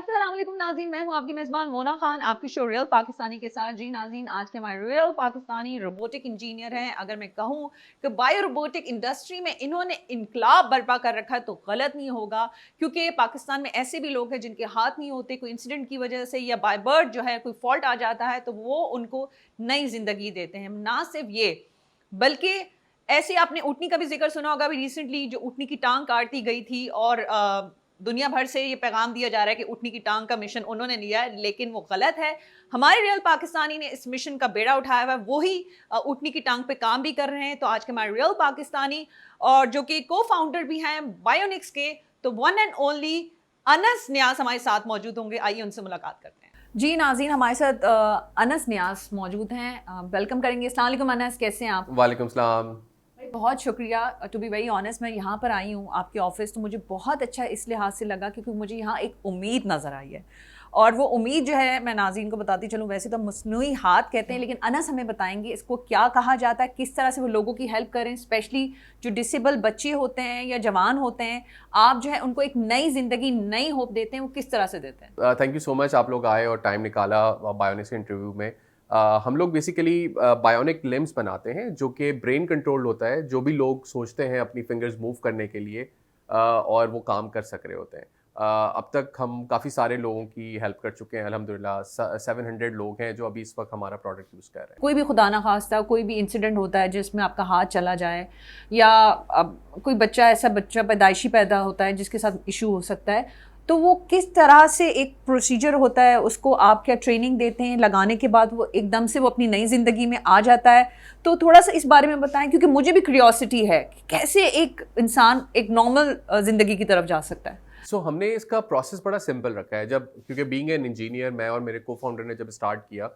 अस्सलाम वालेकुम नाज़रीन, मैं हूँ आपकी मेज़बान मोना खान, आपकी शो रियल पाकिस्तानी के साथ। जी नाज़रीन, आज के हमारे रियल पाकिस्तानी रोबोटिक इंजीनियर हैं। अगर मैं कहूँ कि बायो रोबोटिक इंडस्ट्री में इन्होंने इनकलाब बर्पा कर रखा है तो गलत नहीं होगा, क्योंकि पाकिस्तान में ऐसे भी लोग हैं जिनके हाथ नहीं होते, कोई इंसिडेंट की वजह से या बाय बर्थ जो है कोई फॉल्ट आ जाता है तो वो उनको नई ज़िंदगी देते हैं। ना सिर्फ ये, बल्कि ऐसे आपने ऊँटनी का भी ज़िक्र सुना होगा। अभी रिसेंटली जो ऊँटनी की टाँग काट दी गई थी और दुनिया भर से ये पैगाम दिया जा रहा है कि ऊँटनी की टाँग का मिशन उन्होंने लिया है, लेकिन वो गलत है। हमारे रियल पाकिस्तानी ने इस मिशन का बेड़ा उठाया हुआ है, वो ही ऊँटनी की टाँग पे काम भी कर रहे हैं। तो आज के हमारे रियल पाकिस्तानी और जो कि को-फाउंडर भी हैं बायोनिक्स के, तो वन एंड ओनली अनस नियाज़ हमारे साथ मौजूद होंगे। आइए उनसे मुलाकात करते हैं। जी नाज़रीन, हमारे साथ अनस नियाज़ मौजूद हैं। वेलकम करेंगे। अस्सलाम वालेकुम अनस, कैसे हैं आप? वालेकुम सलाम। बहुत शुक्रिया। टू बी वेरी ऑनेस्ट, मैं यहाँ पर आई हूँ आपके ऑफिस, तो मुझे बहुत अच्छा इस लिहाज से लगा क्योंकि मुझे यहाँ एक उम्मीद नज़र आई है। और वो उम्मीद जो है, मैं नाज़रीन को बताती चलूँ, वैसे तो मसनूई हाथ कहते हैं, लेकिन अनस हमें बताएंगे इसको क्या कहा जाता है, किस तरह से वो लोगों की हेल्प करें, स्पेशली जो डिसेबल बच्चे होते हैं या जवान होते हैं। आप जो है उनको एक नई ज़िंदगी, नई होप देते हैं, वो किस तरह से देते हैं? थैंक यू सो मच, आप लोग आए और टाइम निकाला बायोनिक्स इंटरव्यू में। हम लोग बेसिकली बायोनिक लिम्स बनाते हैं जो कि ब्रेन कंट्रोल होता है, जो भी लोग सोचते हैं अपनी फिंगर्स मूव करने के लिए और वो काम कर सक रहे होते हैं। अब तक हम काफ़ी सारे लोगों की हेल्प कर चुके हैं अल्हम्दुलिल्लाह। 700 लोग हैं जो अभी इस वक्त हमारा प्रोडक्ट यूज़ कर रहे हैं। कोई भी खुदा ना खास्ता कोई भी इंसिडेंट होता है जिसमें आपका हाथ चला जाए, या अब कोई बच्चा, ऐसा बच्चा पैदाइशी पैदा होता है जिसके साथ इशू हो सकता है, तो वो किस तरह से एक प्रोसीजर होता है, उसको आप क्या ट्रेनिंग देते हैं, लगाने के बाद वो एकदम से वो अपनी नई ज़िंदगी में आ जाता है? तो थोड़ा सा इस बारे में बताएं, क्योंकि मुझे भी क्यूरियोसिटी है कि कैसे एक इंसान एक नॉर्मल ज़िंदगी की तरफ जा सकता है। हमने इसका प्रोसेस बड़ा सिंपल रखा है। जब क्योंकि बीइंग एन इंजीनियर, मैं और मेरे को फाउंडर ने जब स्टार्ट किया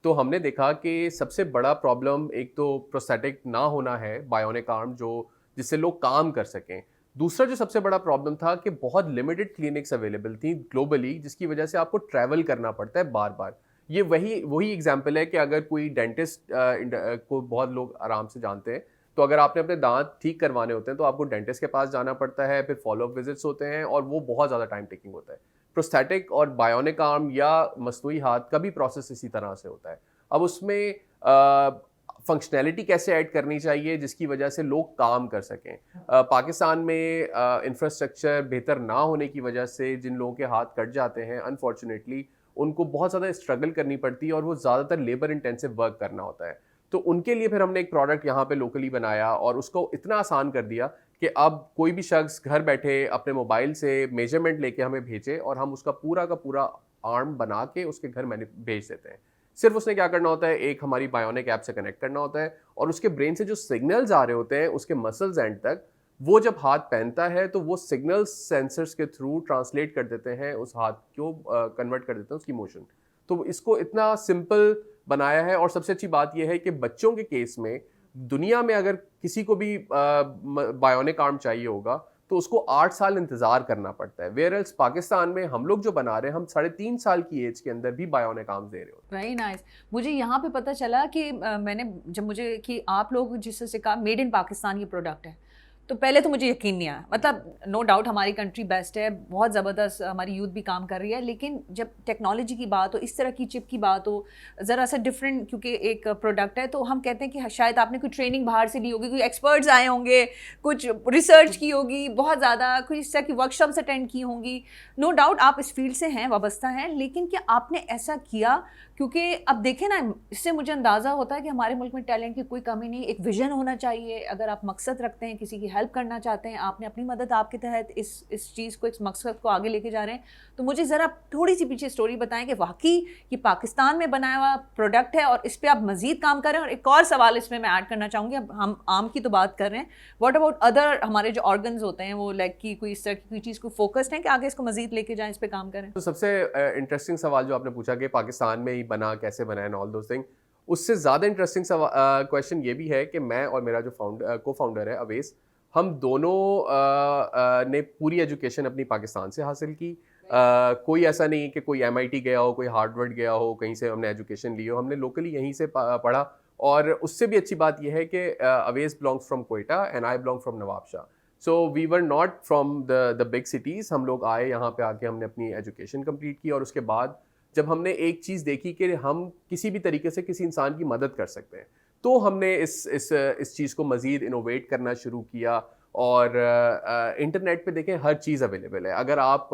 तो हमने देखा कि सबसे बड़ा प्रॉब्लम एक तो प्रोस्थेटिक ना होना है, बायोनिक आर्म जो जिससे लोग काम कर सकें। दूसरा जो सबसे बड़ा प्रॉब्लम था कि बहुत लिमिटेड क्लिनिक्स अवेलेबल थी ग्लोबली, जिसकी वजह से आपको ट्रैवल करना पड़ता है बार बार। ये वही एग्जाम्पल है कि अगर कोई डेंटिस्ट को बहुत लोग आराम से जानते हैं, तो अगर आपने अपने दांत ठीक करवाने होते हैं तो आपको डेंटिस्ट के पास जाना पड़ता है, फिर फॉलोअप विजिट्स होते हैं और वो बहुत ज़्यादा टाइम टेकिंग होता है। प्रोस्थेटिक और बायोनिक आर्म या मसनूई हाथ का भी प्रोसेस इसी तरह से होता है। अब उसमें फंक्शनैलिटी कैसे ऐड करनी चाहिए जिसकी वजह से लोग काम कर सकें। पाकिस्तान में इंफ्रास्ट्रक्चर बेहतर ना होने की वजह से जिन लोगों के हाथ कट जाते हैं, अनफॉर्चुनेटली उनको बहुत ज़्यादा स्ट्रगल करनी पड़ती है और वो ज़्यादातर लेबर इंटेंसिव वर्क करना होता है। तो उनके लिए फिर हमने एक प्रोडक्ट यहाँ पे लोकली बनाया और उसको इतना आसान कर दिया कि अब कोई भी शख्स घर बैठे अपने मोबाइल से मेजरमेंट लेके हमें भेजे और हम उसका पूरा का पूरा आर्म बना के उसके घर मैंने भेज देते हैं। सिर्फ उसने क्या करना होता है, एक हमारी बायोनिक ऐप से कनेक्ट करना होता है और उसके ब्रेन से जो सिग्नल्स आ रहे होते हैं उसके मसल्स एंड तक, वो जब हाथ पहनता है तो वो सिग्नल्स सेंसर्स के थ्रू ट्रांसलेट कर देते हैं, उस हाथ को कन्वर्ट कर देते हैं उसकी मोशन। तो इसको इतना सिंपल बनाया है। और सबसे अच्छी बात यह है कि बच्चों के केस में दुनिया में अगर किसी को भी बायोनिक आर्म चाहिए होगा तो उसको 8 साल इंतजार करना पड़ता है, वेयर एल्स पाकिस्तान में हम लोग जो बना रहे हैं, हम 3.5 साल की एज के अंदर भी बायोनिक आर्म्स दे रहे होते हैं। Very nice. मुझे यहाँ पे पता चला कि मैंने जब मुझे कि आप लोग जिससे कहा मेड इन पाकिस्तान ये प्रोडक्ट है, तो पहले तो मुझे यकीन नहीं आया। मतलब नो डाउट हमारी कंट्री बेस्ट है, बहुत ज़बरदस्त हमारी यूथ भी काम कर रही है, लेकिन जब टेक्नोलॉजी की बात हो, इस तरह की चिप की बात हो, ज़रा सा डिफरेंट क्योंकि एक प्रोडक्ट है, तो हम कहते हैं कि शायद आपने कोई ट्रेनिंग बाहर से ली होगी, कोई एक्सपर्ट्स आए होंगे, कुछ रिसर्च की होगी, बहुत ज़्यादा कोई इस तरह की वर्कशॉप्स अटेंड की होंगी। नो डाउट आप इस फील्ड से हैं, वाबस्ता हैं, लेकिन क्या आपने ऐसा किया? क्योंकि अब देखें ना, इससे मुझे अंदाज़ा होता है कि हमारे मुल्क में टैलेंट की कोई कमी नहीं, एक विजन होना चाहिए। अगर आप मकसद रखते हैं, किसी की हेल्प करना चाहते हैं, आपने अपनी मदद आपके तहत इस चीज़ को, इस मकसद को आगे लेके जा रहे हैं, तो मुझे ज़रा थोड़ी सी पीछे स्टोरी बताएं कि वाकई ये पाकिस्तान में बनाया हुआ प्रोडक्ट है और इस पर आप मज़ीद काम कर रहे हैं। और एक और सवाल इसमें मैं ऐड करना चाहूँगी, अब हम आम की तो बात कर रहे हैं, व्हाट अबाउट अदर हमारे जो ऑर्गन्स होते हैं, वो लाइक की कोई इस तरह की कोई चीज़ को फोकस्ड है कि आगे इसको मज़ीद लेके जाएँ, इस पर काम करें? तो सबसे इंटरेस्टिंग सवाल जो आपने पूछा कि पाकिस्तान में ही बना, कैसे बना एंड ऑल दोस थिंग, उससे ज़्यादा इंटरेस्टिंग क्वेश्चन ये भी है कि मैं और मेरा जो को फाउंडर है अवेस, हम दोनों ने पूरी एजुकेशन अपनी पाकिस्तान से हासिल की। कोई ऐसा नहीं कि कोई MIT गया हो, कोई हार्वर्ड गया हो, कहीं से हमने एजुकेशन ली हो, हमने लोकली यहीं से पढ़ा। और उससे भी अच्छी बात यह है कि Awais belongs from Quetta and I belong from Nawabshah. So we were not from the big cities, हम लोग आए यहाँ पे आके हमने अपनी एजुकेशन कंप्लीट की और उसके बाद जब हमने एक चीज़ देखी कि हम किसी भी तरीके से किसी इंसान की मदद कर सकते हैं, तो हमने इस चीज़ को मज़ीद इनोवेट करना शुरू किया। और इंटरनेट पे देखें हर चीज़ अवेलेबल है। अगर आप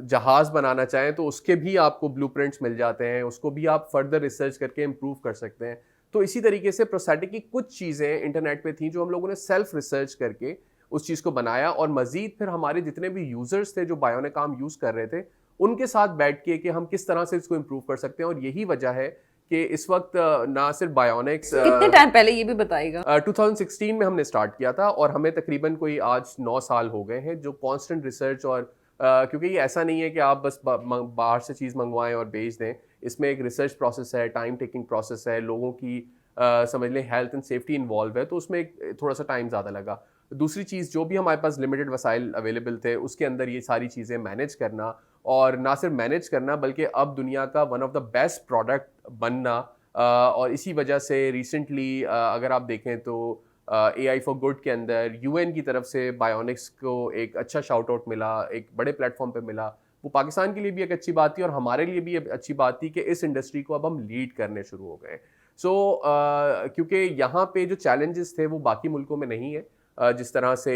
जहाज़ बनाना चाहें तो उसके भी आपको ब्लूप्रिंट्स मिल जाते हैं, उसको भी आप फर्दर रिसर्च करके इम्प्रूव कर सकते हैं। तो इसी तरीके से प्रोस्थेटिक की कुछ चीज़ें इंटरनेट पे थी जो हम लोगों ने सेल्फ रिसर्च करके उस चीज़ को बनाया, और मज़ीद फिर हमारे जितने भी यूज़र्स थे जो बायोनिक आर्म यूज़ कर रहे थे, उनके साथ बैठ के कि हम किस तरह से इसको इम्प्रूव कर सकते हैं। और यही वजह है कि इस वक्त ना सिर्फ बायोनिक्स कितने टाइम पहले ये भी बताइएगा? 2016 में हमने स्टार्ट किया था और हमें तकरीबन कोई आज 9 साल हो गए हैं जो कांस्टेंट रिसर्च और क्योंकि ये ऐसा नहीं है कि आप बस बाहर से चीज़ मंगवाएं और बेच दें। इसमें एक रिसर्च प्रोसेस है, टाइम टेकिंग प्रोसेस है, लोगों की समझ लें हेल्थ एंड सेफ्टी इन्वॉल्व है, तो उसमें थोड़ा सा टाइम ज़्यादा लगा। दूसरी चीज़, जो भी हमारे पास लिमिटेड वसाइल अवेलेबल थे उसके अंदर ये सारी चीज़ें मैनेज करना, और ना सिर्फ मैनेज करना बल्कि अब दुनिया का one of the best product बनना। और इसी वजह से रिसेंटली अगर आप देखें तो AI फॉर गुड के अंदर UN की तरफ से बायोनिक्स को एक अच्छा शाउट आउट मिला, एक बड़े प्लेटफॉर्म पे मिला। वो पाकिस्तान के लिए भी एक अच्छी बात थी और हमारे लिए भी एक अच्छी बात थी कि इस इंडस्ट्री को अब हम लीड करने शुरू हो गए। सो क्योंकि यहाँ पे जो चैलेंजेस थे वो बाकी मुल्कों में नहीं है। जिस तरह से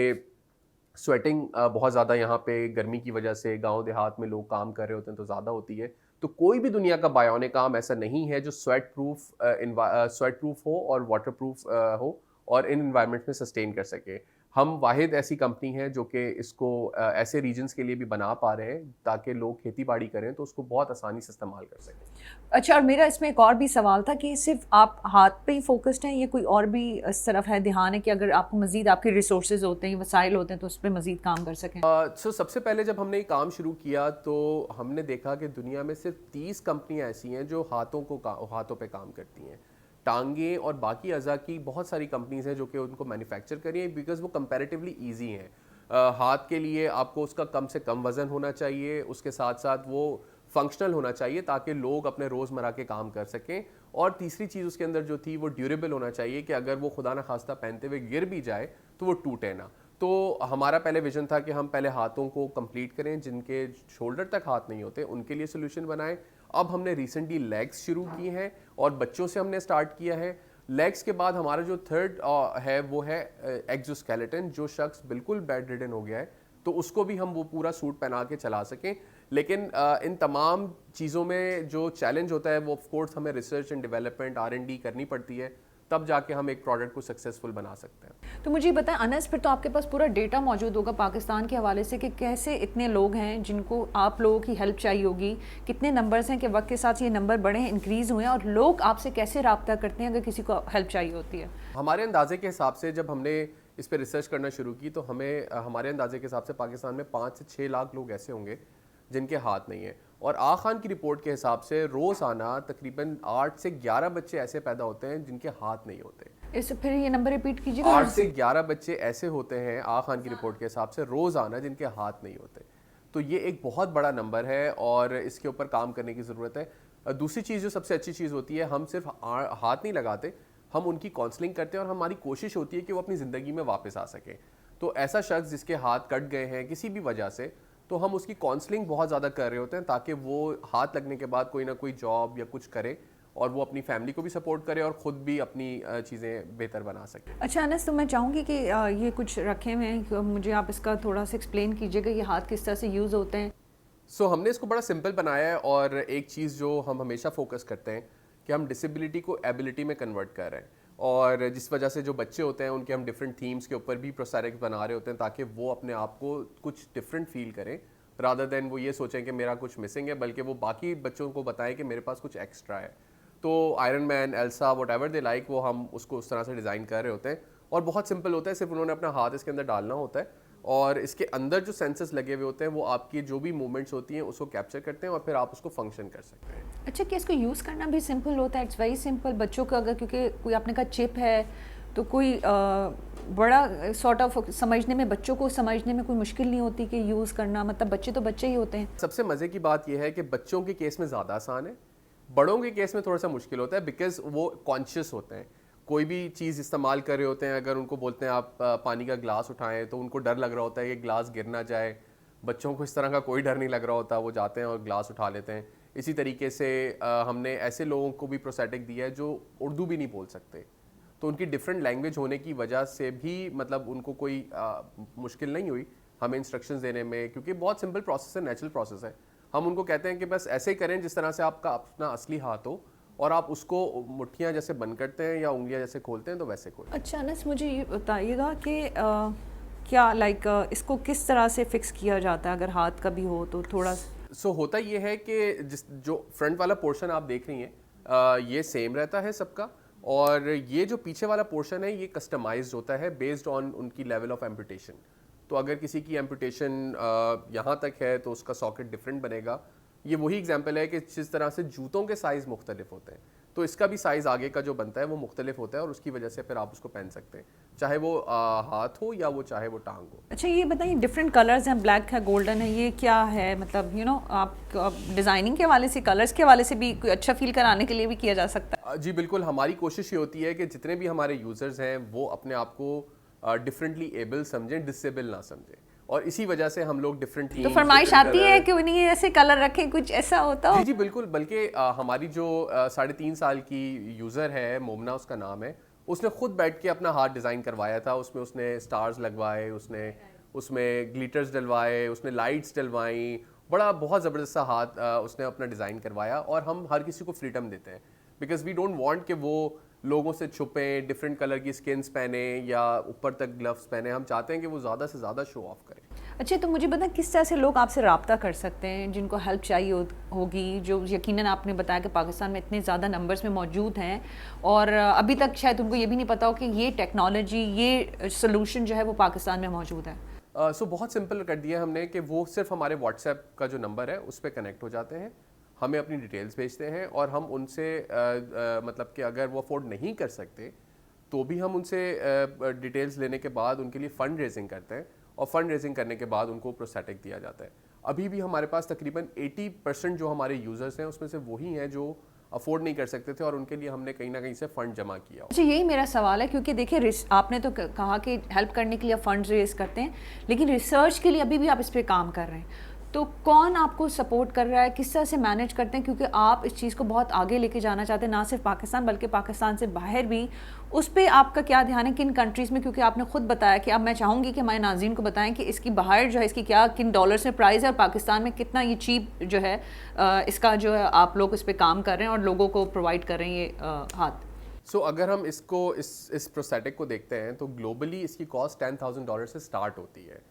स्वेटिंग बहुत ज़्यादा यहाँ पे गर्मी की वजह से गांव देहात में लोग काम कर रहे होते हैं तो ज़्यादा होती है, तो कोई भी दुनिया का बायोनिक आर्म ऐसा नहीं है जो स्वेट प्रूफ हो और वाटर प्रूफ हो और इन इन्वायरमेंट में सस्टेन कर सके। हम वाहिद ऐसी कंपनी है जो कि इसको ऐसे रीजन्स के लिए भी बना पा रहे हैं ताकि लोग खेती बाड़ी करें तो उसको बहुत आसानी से इस्तेमाल कर सकें। अच्छा, और मेरा इसमें एक और भी सवाल था कि सिर्फ आप हाथ पे ही फोकस्ड हैं, ये कोई और भी इस तरफ है ध्यान है कि अगर आपको मज़ीद आपके रिसोर्सेज होते हैं, वसाइल होते हैं, तो उस पर मज़ीद काम कर सकें? सबसे पहले जब हमने ये काम शुरू किया तो हमने देखा कि दुनिया में सिर्फ 30 कंपनियां ऐसी हैं जो हाथों पे काम करती हैं। टांगे और बाकी अज़ा की बहुत सारी कंपनीज हैं जो कि उनको मैन्युफैक्चर करें बिकॉज वो कंपैरेटिवली ईजी हैं। हाथ के लिए आपको उसका कम से कम वज़न होना चाहिए, उसके साथ साथ वो फंक्शनल होना चाहिए ताकि लोग अपने रोज़मर्रा के काम कर सकें, और तीसरी चीज़ उसके अंदर जो थी वो ड्यूरेबल होना चाहिए कि अगर वो खुदा न खास्ता पहनते हुए गिर भी जाए तो वो टूटे ना। तो हमारा पहले विजन था कि हम पहले हाथों को कंप्लीट करें, जिनके शोल्डर तक हाथ नहीं होते उनके लिए सोल्यूशन बनाएं। अब हमने रिसेंटली लेग्स शुरू की हैं और बच्चों से हमने स्टार्ट किया है। लेग्स के बाद हमारा जो थर्ड है वो है एक्सोस्केलेटन, जो शख्स बिल्कुल बेड रिडन हो गया है तो उसको भी हम वो पूरा सूट पहना के चला सकें। लेकिन इन तमाम चीज़ों में जो चैलेंज होता है वो ऑफ कोर्स हमें रिसर्च एंड डेवलपमेंट R&D करनी पड़ती है, तब जाके हम एक प्रोडक्ट को सक्सेसफुल बना सकते हैं। तो मुझे बताएं अनस, फिर तो आपके पास पूरा डेटा मौजूद होगा पाकिस्तान के हवाले से कि कैसे इतने लोग हैं जिनको आप लोगों की हेल्प चाहिए होगी, कितने नंबर्स हैं कि वक्त के साथ ये नंबर बढ़े हैं, इंक्रीज़ हुए हैं, और लोग आपसे कैसे रब्ता करते हैं अगर किसी को हेल्प चाहिए होती है? हमारे अंदाजे के हिसाब से जब हमने इस पर रिसर्च करना शुरू की तो हमें हमारे अंदाजे के हिसाब से पाकिस्तान में 5 से 6 लाख लोग ऐसे होंगे जिनके हाथ नहीं है। और खान की रिपोर्ट के हिसाब से रोज़ाना तकरीबन 8 से 11 बच्चे ऐसे पैदा होते हैं जिनके हाथ नहीं होते। इससे फिर ये नंबर रिपीट कीजिएगा। 8 से 11 बच्चे ऐसे होते हैं खान की रिपोर्ट के हिसाब से रोज़ाना जिनके हाथ नहीं होते। तो ये एक बहुत बड़ा नंबर है और इसके ऊपर काम करने की ज़रूरत है। दूसरी चीज़ जो सबसे अच्छी चीज़ होती है, हम सिर्फ हाथ नहीं लगाते, हम उनकी काउंसलिंग करते हैं और हमारी कोशिश होती है कि वो अपनी ज़िंदगी में वापस आ सकें। तो ऐसा शख्स जिसके हाथ कट गए हैं किसी भी वजह से, तो हम उसकी काउंसलिंग बहुत ज़्यादा कर रहे होते हैं ताकि वो हाथ लगने के बाद कोई ना कोई जॉब या कुछ करे और वो अपनी फैमिली को भी सपोर्ट करे और ख़ुद भी अपनी चीज़ें बेहतर बना सके। अच्छा अनस, तो मैं चाहूँगी कि ये कुछ रखे हुए हैं, मुझे आप इसका थोड़ा सा एक्सप्लेन कीजिएगा, ये हाथ किस तरह से यूज़ होते हैं? हमने इसको बड़ा सिंपल बनाया है और एक चीज़ जो हम हमेशा फोकस करते हैं कि हम डिसेबिलिटी को एबिलिटी में कन्वर्ट कर रहे हैं, और जिस वजह से जो बच्चे होते हैं उनके हम डिफरेंट थीम्स के ऊपर भी प्रोस्थेटिक्स बना रहे होते हैं ताकि वो अपने आप को कुछ डिफरेंट फील करें, रादर देन वो ये सोचें कि मेरा कुछ मिसिंग है, बल्कि वो बाकी बच्चों को बताएं कि मेरे पास कुछ एक्स्ट्रा है। तो iron man, Elsa, what ever they like, वो हम उसको उस तरह से डिज़ाइन कर रहे होते हैं और बहुत सिंपल होता है, सिर्फ उन्होंने अपना हाथ इसके अंदर डालना होता है और इसके अंदर जो सेंसर्स लगे हुए होते हैं वो आपकी जो भी मूवमेंट्स होती हैं उसको कैप्चर करते हैं और फिर आप उसको फंक्शन कर सकते हैं। अच्छा, कि इसको यूज़ करना भी सिंपल होता है? It's very simple. बच्चों का अगर, क्योंकि कोई आपने कहा चिप है, तो कोई बड़ा सॉर्ट ऑफ समझने में, बच्चों को समझने में कोई मुश्किल नहीं होती कि यूज़ करना, मतलब बच्चे तो बच्चे ही होते हैं। सबसे मज़े की बात यह है कि बच्चों के केस में ज़्यादा आसान है, बड़ों के केस में थोड़ा सा मुश्किल होता है बिकॉज वो कॉन्शियस होते हैं। कोई भी चीज़ इस्तेमाल कर रहे होते हैं, अगर उनको बोलते हैं आप पानी का ग्लास उठाएं, तो उनको डर लग रहा होता है कि ग्लास गिर ना जाए। बच्चों को इस तरह का कोई डर नहीं लग रहा होता, वो जाते हैं और ग्लास उठा लेते हैं। इसी तरीके से हमने ऐसे लोगों को भी प्रोस्थेटिक दिया है जो उर्दू भी नहीं बोल सकते, तो उनकी डिफरेंट लैंग्वेज होने की वजह से भी मतलब उनको कोई मुश्किल नहीं हुई हमें इंस्ट्रक्शंस देने में, क्योंकि बहुत सिंपल प्रोसेस है, नेचुरल प्रोसेस है। हम उनको कहते हैं कि बस ऐसे ही करें जिस तरह से आपका अपना असली हाथ हो, और आप उसको मुट्ठियाँ जैसे बंद करते हैं या उंगलियाँ जैसे खोलते हैं तो वैसे खोलें। अच्छा अनस, मुझे ये बताइएगा कि क्या लाइक इसको किस तरह से फिक्स किया जाता है, अगर हाथ का भी हो तो थोड़ा। होता ये है कि जिस जो फ्रंट वाला पोर्शन आप देख रही हैं, ये सेम रहता है सबका, और ये जो पीछे वाला पोर्शन है ये कस्टमाइज्ड होता है बेस्ड ऑन उनकी लेवल ऑफ एम्पुटेशन। तो अगर किसी की एम्पुटेशन यहाँ तक है तो उसका सॉकेट डिफरेंट बनेगा। ये वही एग्जांपल है कि जिस तरह से जूतों के साइज़ मुख्तलिफ होते हैं, तो इसका भी साइज़ आगे का जो बनता है वो मुख्तलिफ होता है, और उसकी वजह से फिर आप उसको पहन सकते हैं, चाहे वो हाथ हो या वो चाहे वो टांग हो। अच्छा ये बताइए, डिफरेंट कलर्स हैं, ब्लैक है, गोल्डन है, ये क्या है? मतलब आप डिज़ाइनिंग के हवाले से, कलर्स के हवाले से भी कोई अच्छा फील कराने के लिए भी किया जा सकता है? जी बिल्कुल, हमारी कोशिश ये होती है कि जितने भी हमारे यूज़र्स हैं वो अपने आप को डिफरेंटली एबल समझें, डिसेबल ना समझें, और इसी वजह से हम लोग डिफरेंट तो फरमाइश आती है कि उन्हें ऐसे कलर रखें, कुछ ऐसा होता हो? जी जी बिल्कुल, बल्कि हमारी जो 3.5 साल की यूज़र है, मोमना उसका नाम है, उसने खुद बैठ के अपना हाथ डिज़ाइन करवाया था। उसमें उसने स्टार्स लगवाए, उसने उसमें ग्लिटर्स डलवाए, उसने लाइट्स डलवाई, बड़ा बहुत ज़बरदस्त सा हाथ उसने अपना डिज़ाइन करवाया। और हम हर किसी को फ्रीडम देते हैं, बिकॉज वी डोंट वांट कि वो लोगों से छुपें, डिफरेंट कलर की स्किन्स पहने या ऊपर तक ग्लव्स पहने। हम चाहते हैं कि वो ज़्यादा से ज़्यादा शो ऑफ करें। अच्छा तो मुझे बता, किस तरह से लोग आपसे रब्ता कर सकते हैं जिनको हेल्प चाहिए होगी, जो यकीनन आपने बताया कि पाकिस्तान में इतने ज़्यादा नंबर्स में मौजूद हैं, और अभी तक शायद उनको ये भी नहीं पता हो कि ये टेक्नोलॉजी, ये सोल्यूशन जो है वो पाकिस्तान में मौजूद है। बहुत सिंपल कर दिया हमने कि वो सिर्फ हमारे व्हाट्सएप का जो नंबर है उस पर कनेक्ट हो जाते हैं, हमें अपनी डिटेल्स भेजते हैं, और हम उनसे मतलब कि अगर वो अफोर्ड नहीं कर सकते तो भी हम उनसे डिटेल्स लेने के बाद उनके लिए फ़ंड रेजिंग करते हैं, और फंड रेजिंग करने के बाद उनको प्रोस्थेटिक दिया जाता है। अभी भी हमारे पास तकरीबन 80% जो हमारे यूज़र्स हैं उसमें से वही हैं जो अफोर्ड नहीं कर सकते थे, और उनके लिए हमने कहीं ना कहीं से फ़ंड जमा किया। जी यही मेरा सवाल है, क्योंकि देखिए आपने तो कहा कि हेल्प करने के लिए फंड रेज करते हैं, लेकिन रिसर्च के लिए अभी भी आप इस पर काम कर रहे हैं, तो कौन आपको सपोर्ट कर रहा है, किस तरह से मैनेज करते हैं? क्योंकि आप इस चीज़ को बहुत आगे लेके जाना चाहते हैं, ना सिर्फ पाकिस्तान बल्कि पाकिस्तान से बाहर भी। उस पर आपका क्या ध्यान है, किन कंट्रीज़ में? क्योंकि आपने खुद बताया कि अब मैं चाहूँगी कि हमारे नाज़रीन को बताएं कि इसकी बाहर जो है इसकी क्या किन डॉलर्स में प्राइस है, और पाकिस्तान में कितना ये चीप जो है इसका जो है आप लोग इस पर काम कर रहे हैं और लोगों को प्रोवाइड कर रहे हैं ये हाथ। अगर हम इसको इस प्रोस्थेटिक को देखते हैं तो ग्लोबली इसकी कॉस्ट $10,000 से स्टार्ट होती है।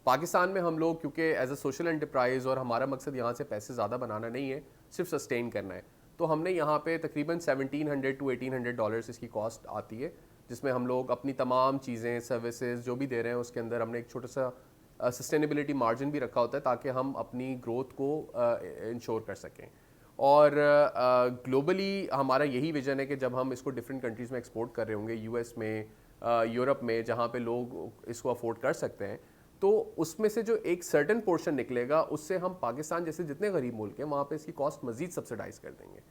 पाकिस्तान में हम लोग क्योंकि एज अ सोशल एंटरप्राइज, और हमारा मकसद यहाँ से पैसे ज़्यादा बनाना नहीं है, सिर्फ सस्टेन करना है, तो हमने यहाँ पे तकरीबन $1,700 to $1,800 इसकी कॉस्ट आती है, जिसमें हम लोग अपनी तमाम चीज़ें, सर्विसेज जो भी दे रहे हैं उसके अंदर हमने एक छोटा सा सस्टेनेबिलिटी मार्जिन भी रखा होता है, ताकि हम अपनी ग्रोथ को इंश्योर कर सकें। और ग्लोबली हमारा यही विजन है कि जब हम इसको डिफरेंट कंट्रीज़ में एक्सपोर्ट कर रहे होंगे, यूएस में, यूरोप में, जहाँ पे लोग इसको अफोर्ड कर सकते हैं, तो उसमें से जो एक सर्टेन पोर्शन निकलेगा उससे हम पाकिस्तान जैसे जितने गरीब मुल्क हैं वहाँ पे इसकी कॉस्ट मज़ीद सब्सिडाइज कर देंगे।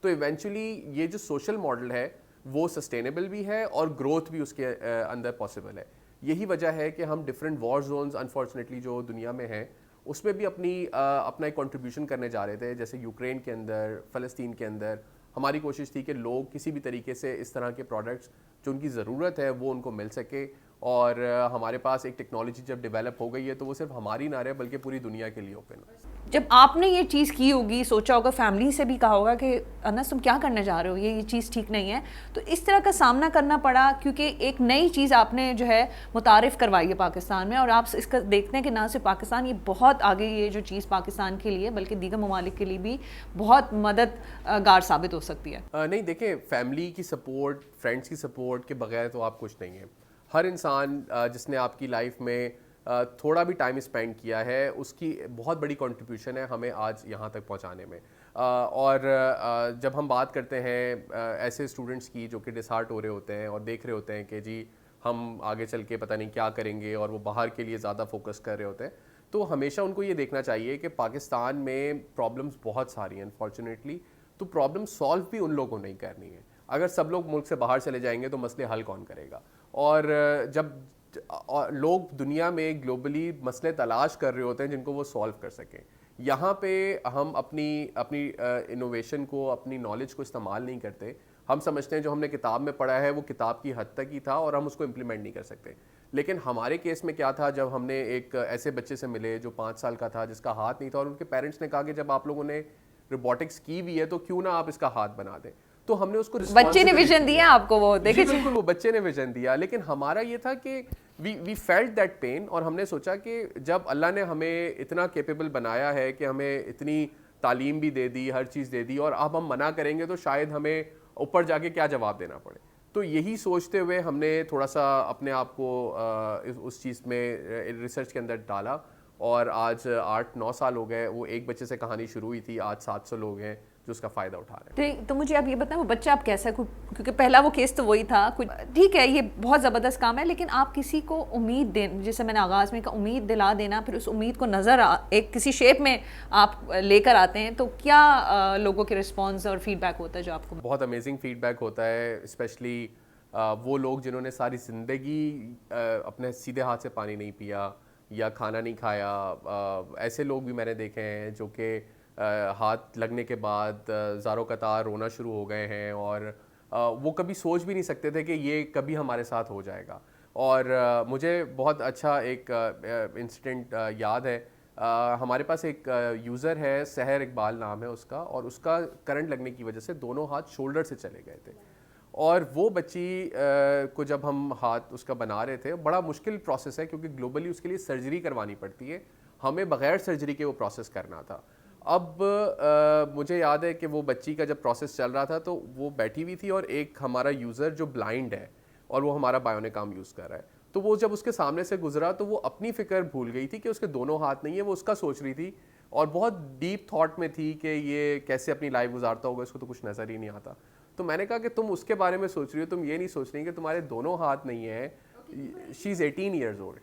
तो इवेंचुअली ये जो सोशल मॉडल है वो सस्टेनेबल भी है और ग्रोथ भी उसके अंदर पॉसिबल है। यही वजह है कि हम डिफरेंट वॉर जोन्स अनफॉर्चुनेटली जो दुनिया में हैं उसमें भी अपना एक कंट्रीब्यूशन करने जा रहे थे, जैसे यूक्रेन के अंदर, फ़लस्तीन के अंदर। हमारी कोशिश थी कि लोग किसी भी तरीके से इस तरह के प्रोडक्ट्स जो उनकी ज़रूरत है वो उनको मिल सके, और हमारे पास एक टेक्नोलॉजी जब डेवलप हो गई है तो वो सिर्फ हमारी ना रहे बल्कि पूरी दुनिया के लिए ओपन है। जब आपने ये चीज़ की होगी, सोचा होगा, फैमिली से भी कहा होगा कि अनस तुम क्या करने जा रहे हो, ये चीज़ ठीक नहीं है, तो इस तरह का सामना करना पड़ा क्योंकि एक नई चीज़ आपने जो है मुतारिफ़ करवाई है पाकिस्तान में, और आप इसका देखते हैं कि ना सिर्फ पाकिस्तान, ये बहुत आगे ये जो चीज़ पाकिस्तान के लिए बल्कि दीगर ममालिक के लिए भी बहुत मददगार साबित हो सकती है। नहीं देखें, फैमिली की सपोर्ट, फ्रेंड्स की सपोर्ट के बगैर तो आप कुछ नहीं है। हर इंसान जिसने आपकी लाइफ में थोड़ा भी टाइम स्पेंड किया है उसकी बहुत बड़ी कंट्रीब्यूशन है हमें आज यहाँ तक पहुँचाने में। और जब हम बात करते हैं ऐसे स्टूडेंट्स की जो कि डिसहार्ट हो रहे होते हैं और देख रहे होते हैं कि जी हम आगे चल के पता नहीं क्या करेंगे, और वो बाहर के लिए ज़्यादा फोकस कर रहे होते हैं, तो हमेशा उनको ये देखना चाहिए कि पाकिस्तान में प्रॉब्लम्स बहुत सारी हैं अनफॉर्चुनेटली, तो प्रॉब्लम सॉल्व भी उन लोगों को नहीं करनी है, अगर सब लोग मुल्क से बाहर चले जाएंगे तो मसले हल कौन करेगा? और जब लोग दुनिया में ग्लोबली मसले तलाश कर रहे होते हैं जिनको वो सॉल्व कर सकें, यहाँ पे हम अपनी अपनी इनोवेशन को, अपनी नॉलेज को इस्तेमाल नहीं करते। हम समझते हैं जो हमने किताब में पढ़ा है वो किताब की हद तक ही था और हम उसको इम्प्लीमेंट नहीं कर सकते। लेकिन हमारे केस में क्या था, जब हमने एक ऐसे बच्चे से मिले जो 5 साल का था, जिसका हाथ नहीं था, और उनके पेरेंट्स ने कहा कि जब आप लोगों ने रोबोटिक्स की भी है तो क्यों ना आप इसका हाथ बना दें। तो हमने उसको बच्चे ने विजन दिया आपको, वो देखिए बिल्कुल वो बच्चे ने विजन दिया। लेकिन हमारा ये था कि वी फेल्ट दैट पेन, और हमने सोचा कि जब अल्लाह ने हमें इतना कैपेबल बनाया है कि हमें इतनी तालीम भी दे दी, हर चीज़ दे दी, और अब हम मना करेंगे तो शायद हमें ऊपर जाके क्या जवाब देना पड़े। तो यही सोचते हुए हमने थोड़ा सा अपने आप को उस चीज़ में रिसर्च के अंदर डाला, और आज 8-9 साल हो गए। वो एक बच्चे से कहानी शुरू हुई थी, आज 700 लोग हैं जो उसका फ़ायदा उठा रहे हैं। तो मुझे आप ये बताएं वो बच्चा आप कैसा, क्योंकि पहला वो केस तो वही था, कुछ ठीक है ये बहुत ज़बरदस्त काम है, लेकिन आप किसी को उम्मीद दें, जैसे मैंने आगाज़ में कहा, उम्मीद दिला देना, फिर उस उम्मीद को एक किसी शेप में आप लेकर आते हैं, तो क्या लोगों के रिस्पॉन्स और फीडबैक होता है जो आपको? बहुत अमेजिंग फीडबैक होता है, स्पेशली वो लोग जिन्होंने सारी ज़िंदगी अपने सीधे हाथ से पानी नहीं पिया या खाना नहीं खाया। ऐसे लोग भी मैंने देखे हैं जो कि हाथ लगने के बाद ज़ारों कतार रोना शुरू हो गए हैं, और वो कभी सोच भी नहीं सकते थे कि ये कभी हमारे साथ हो जाएगा। और मुझे बहुत अच्छा एक इंसिडेंट याद है। हमारे पास एक यूज़र है, सहर इकबाल नाम है उसका, और उसका करंट लगने की वजह से दोनों हाथ शोल्डर से चले गए थे। और वो बच्ची को जब हम हाथ उसका बना रहे थे, बड़ा मुश्किल प्रोसेस है क्योंकि ग्लोबली उसके लिए सर्जरी करवानी पड़ती है, हमें बग़ैर सर्जरी के वो प्रोसेस करना था। अब मुझे याद है कि वो बच्ची का जब प्रोसेस चल रहा था तो वो बैठी हुई थी, और एक हमारा यूज़र जो ब्लाइंड है और वो हमारा बायोनिक आर्म यूज़ कर रहा है, तो वो जब उसके सामने से गुजरा तो वो अपनी फ़िक्र भूल गई थी कि उसके दोनों हाथ नहीं है, वो उसका सोच रही थी और बहुत डीप थॉट में थी कि ये कैसे अपनी लाइफ गुजारता होगा, इसको तो कुछ नज़र ही नहीं आता। तो मैंने कहा कि तुम उसके बारे में सोच रही हो, तुम ये नहीं सोच रही कि तुम्हारे दोनों हाथ नहीं है। शी इज़ 18 ईयर्स ओल्ड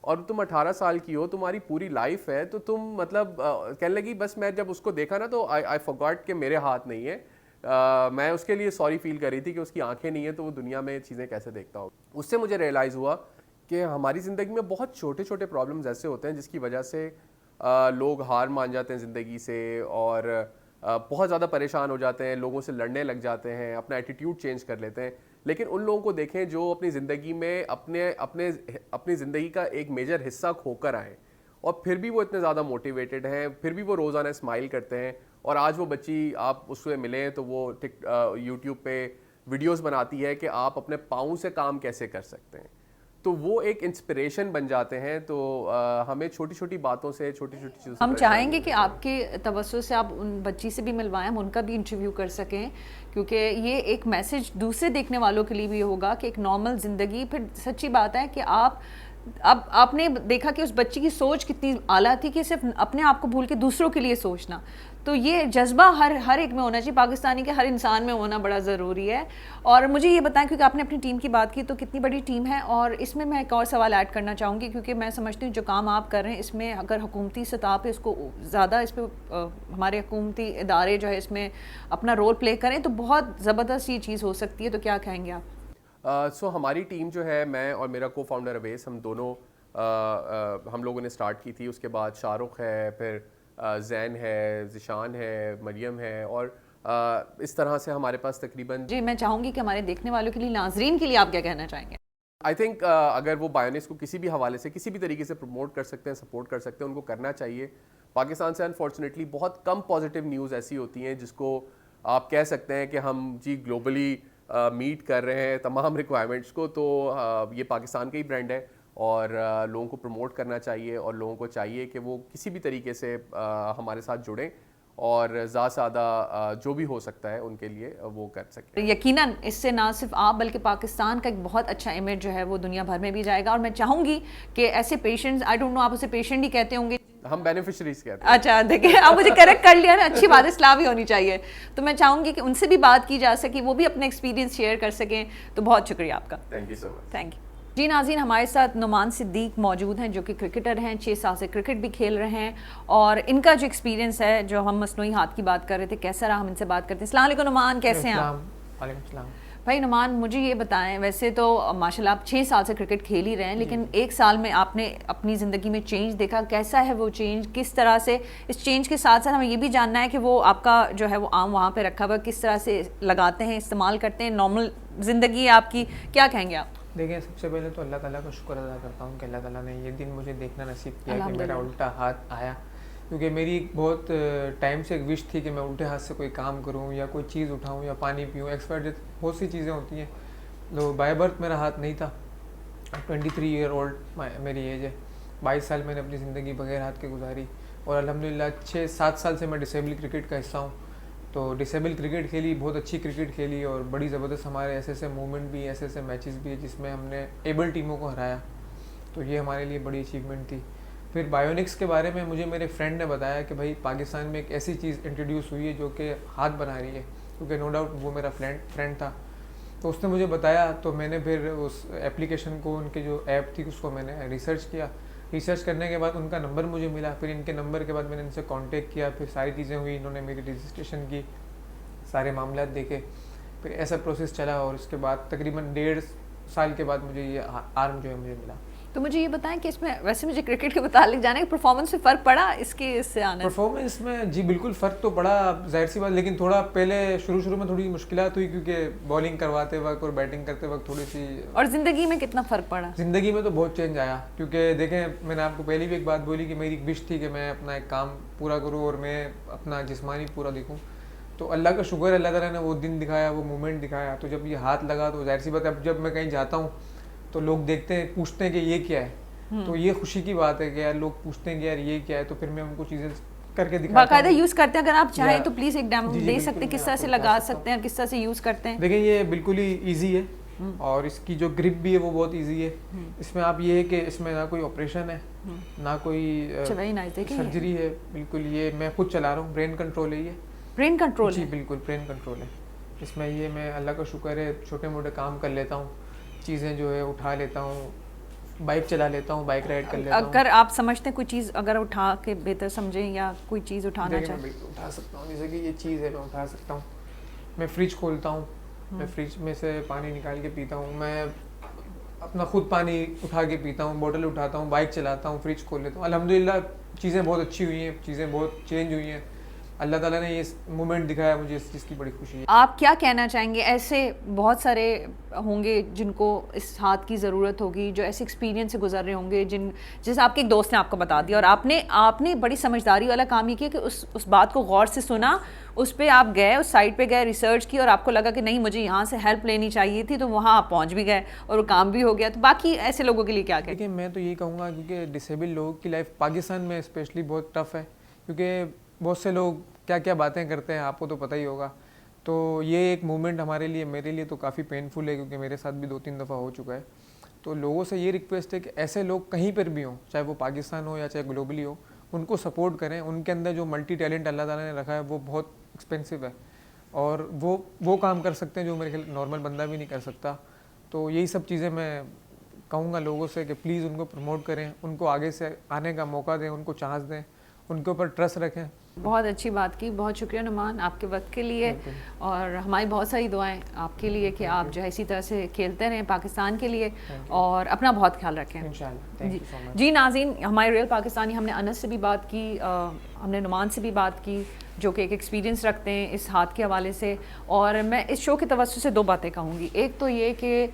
और तुम 18 साल की हो, तुम्हारी पूरी लाइफ है, तो तुम मतलब कहने लगी, बस मैं जब उसको देखा ना तो आई फॉरगॉट कि मेरे हाथ नहीं है। मैं उसके लिए सॉरी फील कर रही थी कि उसकी आंखें नहीं है, तो वो दुनिया में चीज़ें कैसे देखता हो। उससे मुझे रियलाइज़ हुआ कि हमारी ज़िंदगी में बहुत छोटे छोटे प्रॉब्लम्स ऐसे होते हैं जिसकी वजह से लोग हार मान जाते हैं ज़िंदगी से, और बहुत ज़्यादा परेशान हो जाते हैं, लोगों से लड़ने लग जाते हैं, अपना एटीट्यूड चेंज कर लेते हैं। लेकिन उन लोगों को देखें जो अपनी ज़िंदगी में अपनी ज़िंदगी का एक मेजर हिस्सा खोकर आए, और फिर भी वो इतने ज़्यादा मोटिवेटेड हैं, फिर भी वो रोज़ाना स्माइल करते हैं। और आज वो बच्ची, आप उससे मिलें तो वो यूट्यूब पे वीडियोस बनाती है कि आप अपने पाँव से काम कैसे कर सकते हैं, तो वो एक इंस्पिरेशन बन जाते हैं। तो हमें छोटी छोटी बातों से, छोटी छोटी चीज़ों से हम चाहेंगे कि आपके तवज्जो से आप उन बच्ची से भी मिलवाएं, हम उनका भी इंटरव्यू कर सकें, क्योंकि ये एक मैसेज दूसरे देखने वालों के लिए भी होगा कि एक नॉर्मल ज़िंदगी। फिर सच्ची बात है कि अब आपने देखा कि उस बच्ची की सोच कितनी आला थी कि सिर्फ अपने आप को भूल के दूसरों के लिए सोचना। तो ये जज्बा हर एक में होना चाहिए, पाकिस्तानी के हर इंसान में होना बड़ा ज़रूरी है। और मुझे ये बताएं, क्योंकि आपने अपनी टीम की बात की, तो कितनी बड़ी टीम है, और इसमें मैं एक और सवाल ऐड करना चाहूँगी, क्योंकि मैं समझती हूँ जो काम आप कर रहे हैं इसमें अगर हुकूमती सतह पे इसको ज़्यादा, इस पर हमारे हुकूमती इदारे जो है इसमें अपना रोल प्ले करें तो बहुत ज़बरदस्त ये चीज़ हो सकती है। तो क्या कहेंगे आप? सो हमारी टीम जो है, मैं और मेरा को फाउंडर अवेस, हम दोनों हम लोगों ने स्टार्ट की थी। उसके बाद शाहरुख है, फिर जैन है, ज़िशान है, मरियम है, और इस तरह से हमारे पास तकरीबन। जी, मैं चाहूँगी कि हमारे देखने वालों के लिए, नाजरीन के लिए आप क्या कहना चाहेंगे? आई थिंक अगर वो बायोनिक्स को किसी भी हवाले से, किसी भी तरीके से प्रमोट कर सकते हैं, सपोर्ट कर सकते हैं, उनको करना चाहिए। पाकिस्तान से अनफॉर्चुनेटली बहुत कम पॉजिटिव न्यूज़ ऐसी होती हैं जिसको आप कह सकते हैं कि हम जी ग्लोबली मीट कर रहे हैं तमाम रिक्वायरमेंट्स को। तो ये पाकिस्तान का ही ब्रांड है, और लोगों को प्रमोट करना चाहिए, और लोगों को चाहिए कि वो किसी भी तरीके से हमारे साथ जुड़ें, और ज़्यादा से ज़्यादा जो भी हो सकता है उनके लिए वो कर सकें। यकीनन इससे ना सिर्फ आप बल्कि पाकिस्तान का एक बहुत अच्छा इमेज जो है वो दुनिया भर में भी जाएगा। और मैं चाहूँगी कि ऐसे पेशेंट्स, आई डोंट नो आप उसे पेशेंट ही कहते होंगे, हम बेनिफिशरीज कहते हैं। अच्छा, देखिए आप मुझे करेक्ट कर लिया ना, अच्छी बात है, इस्लाह भी होनी चाहिए। तो मैं चाहूँगी कि उनसे भी बात की जा सके, वो भी अपना एक्सपीरियंस शेयर कर सकें। तो बहुत शुक्रिया आपका, thank you so much. Thank you ji. नाज़रीन, हमारे साथ नुमान सिद्दीक मौजूद हैं जो कि क्रिकेटर हैं, 6 साल से क्रिकेट भी खेल रहे हैं, और इनका जो एक्सपीरियंस है, जो हम मसनूई हाथ की बात कर रहे थे, कैसा रहा, हम इनसे बात करते हैं। अस्सलाम वालेकुम नुमान, कैसे हैं आप? वालेकुम सलाम। भाई नुमान, मुझे ये बताएं, वैसे तो माशाल्लाह आप 6 साल से क्रिकेट खेल ही रहे हैं, लेकिन एक साल में आपने अपनी ज़िंदगी में चेंज देखा, कैसा है वो चेंज, किस तरह से इस चेंज के साथ साथ हमें ये भी जानना है कि वो आपका जो है वो आम वहाँ पे रखा हुआ किस तरह से लगाते हैं, इस्तेमाल करते हैं, नॉर्मल ज़िंदगी है आपकी, क्या कहेंगे आप? देखिए, सबसे पहले तो अल्लाह ताला का शुक्र अदा करता हूँ कि अल्लाह ताला ने ये दिन मुझे देखना नसीब किया कि मेरा उल्टा हाथ आया, क्योंकि मेरी बहुत टाइम से एक विश थी कि मैं उल्टे हाथ से कोई काम करूँ या कोई चीज़ उठाऊँ या पानी पीऊँ, एक्सपायर बहुत सी चीज़ें होती हैं। तो बाय बर्थ मेरा हाथ नहीं था। 23 ईयर ओल्ड मेरी एज है। 22 साल मैंने अपनी ज़िंदगी बगैर हाथ के गुजारी और अल्हम्दुलिल्लाह 6-7 साल से मैं डिसेबल क्रिकेट का हिस्सा हूँ। तो डिसेबल क्रिकेट खेली, बहुत अच्छी क्रिकेट खेली और बड़ी ज़बरदस्त हमारे ऐसे मूवमेंट भी, ऐसे मैचेस भी है जिसमें हमने एबल टीमों को हराया। तो ये हमारे लिए बड़ी अचीवमेंट थी। फिर बायोनिक्स के बारे में मुझे मेरे फ्रेंड ने बताया कि भाई पाकिस्तान में एक ऐसी चीज़ इंट्रोड्यूस हुई है जो कि हाथ बना रही है, क्योंकि नो डाउट वो मेरा फ्रेंड था। तो उसने मुझे बताया, तो मैंने फिर उस एप्लीकेशन को, उनके जो ऐप थी उसको मैंने रिसर्च किया। रिसर्च करने के बाद उनका नंबर मुझे मिला, फिर इनके नंबर के बाद मैंने इनसे कांटेक्ट किया, फिर सारी चीज़ें हुई, इन्होंने मेरी रजिस्ट्रेशन की, सारे मामला देखे, फिर ऐसा प्रोसेस चला और उसके बाद तकरीबन 1.5 साल के बाद मुझे ये आर्म जो है मुझे मिला। तो मुझे ये बताएं कि इसमें, वैसे मुझे क्रिकेट के मुतालिक जाने का परफॉर्मेंस में फ़र्क पड़ा इससे आने? परफॉर्मेंस में जी बिल्कुल फ़र्क तो पड़ा, जाहिर सी बात, लेकिन थोड़ा पहले शुरू में थोड़ी मुश्किलात हुई, क्योंकि बॉलिंग करवाते वक्त और बैटिंग करते वक्त थोड़ी सी। और ज़िंदगी में कितना फ़र्क पड़ा? ज़िंदगी में तो बहुत चेंज आया, क्योंकि देखें, मैंने आपको पहले भी एक बात बोली कि मेरी एक विश थी कि मैं अपना एक काम पूरा करूँ और मैं अपना जिस्मानी पूरा देखूँ। तो अल्लाह का शुक्र है, अल्लाह ताला ने वो दिन दिखाया, वो मोमेंट दिखाया। तो जब ये हाथ लगा तो जाहिर सी बात है, अब जब मैं कहीं जाता हूँ तो लोग देखते हैं, पूछते हैं कि ये क्या है। तो ये खुशी की बात है कि यार लोग पूछते हैं कि यार ये क्या है, तो फिर मैं उनको चीज़ें करके दिखाता हूं। बाकायदा यूज़ करते हैं, अगर आप चाहें तो प्लीज़ एक डेमो दे सकते हैं, किस तरह से लगा सकते हैं, किस तरह से यूज़ करते हैं? देखिए, ये बिल्कुल ही ईजी है और इसकी जो ग्रिप भी है वो बहुत ईजी है। इसमें आप ये है कि इसमें ना कोई ऑपरेशन है, ना कोई सर्जरी है, बिल्कुल ये मैं खुद चला रहा हूँ, ब्रेन कंट्रोल है ये। Brain control? जी बिल्कुल, ब्रेन कंट्रोल है इसमें। ये मैं अल्लाह का शुक्र है छोटे मोटे काम कर लेता हूँ, चीज़ें जो है उठा लेता हूँ, बाइक चला लेता हूँ, बाइक राइड कर लेता हूँ। अगर आप समझते हैं कोई चीज़ अगर उठा के बेहतर समझें या कोई चीज़ उठाना चाहें? मैं उठा सकता हूँ, जैसे कि ये चीज़ है, मैं उठा सकता हूँ। मैं फ्रिज खोलता हूँ, मैं फ्रिज में से पानी निकाल के पीता हूँ, मैं अपना खुद पानी उठा के पीता हूँ, बोतल उठाता हूँ, बाइक चलाता हूँ, फ्रिज खोल लेता हूँ। अल्हम्दुलिल्लाह चीज़ें बहुत अच्छी हुई हैं, चीज़ें बहुत चेंज हुई हैं। अल्लाह ताला ने ये मोमेंट दिखाया मुझे, इस चीज़ की बड़ी खुशी है। आप क्या कहना चाहेंगे, ऐसे बहुत सारे होंगे जिनको इस हाथ की ज़रूरत होगी, जो ऐसे एक्सपीरियंस से गुजर रहे होंगे, जैसे आपके एक दोस्त ने आपको बता दिया और आपने बड़ी समझदारी वाला काम ये किया कि उस बात को गौर से सुना, उस पर आप गए, उस साइट पे गए, रिसर्च की और आपको लगा कि नहीं मुझे यहाँ से हेल्प लेनी चाहिए थी, तो वहाँ आप पहुँच भी गए और वो काम भी हो गया। तो बाकी ऐसे लोगों के लिए क्या कहें? देखिए, मैं तो यही कहूँगा, क्योंकि डिसेबल लोगों की लाइफ पाकिस्तान में स्पेशली बहुत टफ है, क्योंकि बहुत से लोग क्या क्या बातें करते हैं, आपको तो पता ही होगा। तो ये एक मोमेंट हमारे लिए, मेरे लिए तो काफ़ी पेनफुल है, क्योंकि मेरे साथ भी 2-3 दफ़ा हो चुका है। तो लोगों से ये रिक्वेस्ट है कि ऐसे लोग कहीं पर भी हों, चाहे वो पाकिस्तान हो या चाहे ग्लोबली हो, उनको सपोर्ट करें। उनके अंदर जो मल्टी टैलेंट अल्लाह ताला ने रखा है वो बहुत एक्सपेंसिव है और वो काम कर सकते हैं जो मेरे ख्याल नॉर्मल बंदा भी नहीं कर सकता। तो यही सब चीज़ें मैं कहूँगा लोगों से कि प्लीज़ उनको प्रमोट करें, उनको आगे से आने का मौका दें, उनको चांस दें, उनके ऊपर ट्रस्ट रखें। बहुत अच्छी बात की, बहुत शुक्रिया नुमान आपके वक्त के लिए, और हमारी बहुत सारी दुआएं आपके लिए कि आप जो है इसी तरह से खेलते रहें पाकिस्तान के लिए और अपना बहुत ख्याल रखें इंशाल्लाह। जी नाज़रीन, हमारे रियल पाकिस्तानी, हमने अनस से भी बात की, हमने नुमान से भी बात की, जो कि एक एक्सपीरियंस रखते हैं इस हाथ के हवाले से। और मैं इस शो के तवज्जो से 2 बातें कहूँगी। एक तो ये कि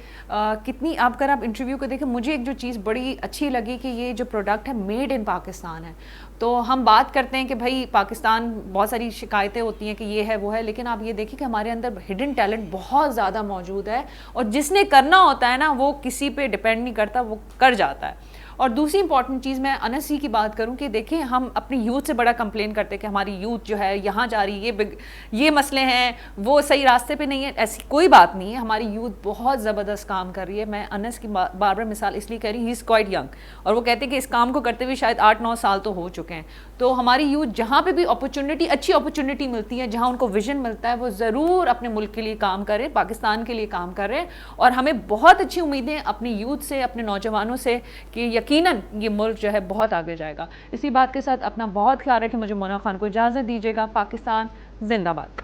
कितनी अगर आप इंटरव्यू को देखें, मुझे एक जो चीज़ बड़ी अच्छी लगी कि ये जो प्रोडक्ट है मेड इन पाकिस्तान है। तो हम बात करते हैं कि भाई पाकिस्तान, बहुत सारी शिकायतें होती हैं कि ये है वो है, लेकिन आप ये देखिए कि हमारे अंदर हिडन टैलेंट बहुत ज़्यादा मौजूद है और जिसने करना होता है ना, वो किसी पे डिपेंड नहीं करता, वो कर जाता है। और दूसरी इंपॉर्टेंट चीज़, मैं अनस ही की बात करूं कि देखिए हम अपनी यूथ से बड़ा कंप्लेन करते हैं कि हमारी यूथ जो है यहाँ जा रही है, ये मसले हैं, वो सही रास्ते पे नहीं है। ऐसी कोई बात नहीं है, हमारी यूथ बहुत ज़बरदस्त काम कर रही है। मैं अनस की बार बार मिसाल इसलिए कह रही हूँ, ही इज़ क्वाइट यंग, और वो कहते हैं कि इस काम को करते हुए शायद 8-9 साल तो हो चुके हैं। तो हमारी यूथ जहाँ पे भी अपॉर्चुनिटी, अच्छी अपॉर्चुनिटी मिलती है, जहाँ उनको विजन मिलता है, वो ज़रूर अपने मुल्क के लिए काम करें, पाकिस्तान के लिए काम कर रहे हैं। और हमें बहुत अच्छी उम्मीदें अपनी यूथ से, अपने नौजवानों से कि यकीनन ये मुल्क जो है बहुत आगे जाएगा। इसी बात के साथ अपना बहुत ख्याल रखें। मुझे मोना खान को इजाज़त दीजिएगा। पाकिस्तान जिंदाबाद।